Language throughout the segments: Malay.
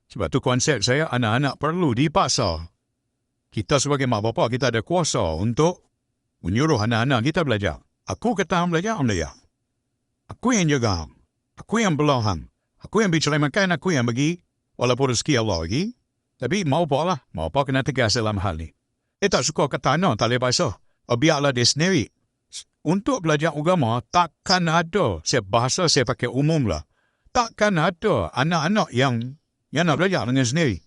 Sebab tu konsep saya, anak-anak perlu dipaksa. Kita sebagai mak bapa, kita ada kuasa untuk menyuruh anak-anak kita belajar. Aku kata belajar. Aku yang jaga hang. Aku yang belah hang. Aku yang bicara makan, aku yang bagi. Walaupun rezeki Allah bagi. Tapi mau apa lah. Mau apa kena tegas dalam hal ni. Tak suka kata anak, tak boleh bahasa. Biarlah dia sendiri. Untuk belajar agama, takkan ada. Saya bahasa saya pakai umum lah. Takkan ada anak-anak yang nak belajar dengan sendiri.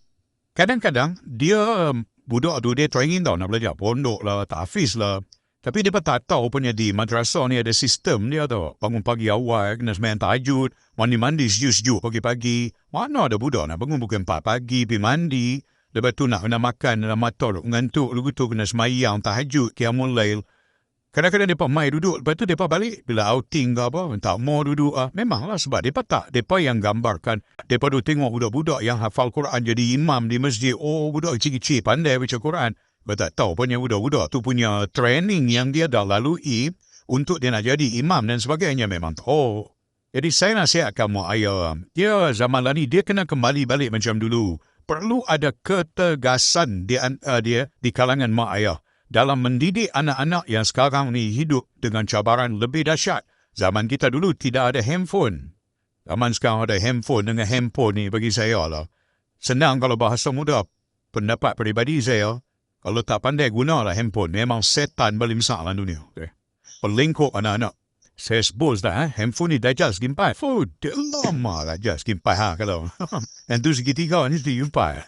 Kadang-kadang, dia budak tu dia training tau nak belajar. Pondok lah, tahfiz lah. Tapi dia pun tak tahu punya di madrasah ni ada sistem dia tau. Bangun pagi awal, kena sembahyang tahajud, mandi-mandi sejuk-sejuk pagi-pagi. Mana ada budak nak bangun pukul 4 pagi, pergi mandi. Lepas tu nak makan, nak mator, ngantuk. Lepas tu kena sembahyang tahajud, qiyamul lail. Kadang-kadang mereka mai duduk, lepas tu mereka balik. Bila outing ke apa, tak mau duduk. Memanglah sebab mereka tak. Mereka yang gambarkan. Mereka tu tengok budak-budak yang hafal Quran jadi imam di masjid. Oh, budak kecil-kecil pandai baca Quran. Mereka tak tahu punya budak-budak tu punya training yang dia dah lalui untuk dia nak jadi imam dan sebagainya memang tahu. Jadi saya nasihatkan mak ayah. Dia zaman lah ni, dia kena kembali balik macam dulu. Perlu ada ketegasan dia di kalangan mak ayah. Dalam mendidik anak-anak yang sekarang ni hidup dengan cabaran lebih dahsyat. Zaman kita dulu tidak ada handphone. Zaman sekarang ada handphone. Dengan handphone ni bagi saya lah. Senang kalau bahasa muda. Pendapat peribadi saya, kalau tak pandai gunalah handphone, memang setan paling besar dalam dunia. Okay. Pelingkup anak-anak. Saya sebut dah, handphone ni dah just gimpai. Dia lama lah just gimpai. Kalau. Dan tu segitiga ni segimpai.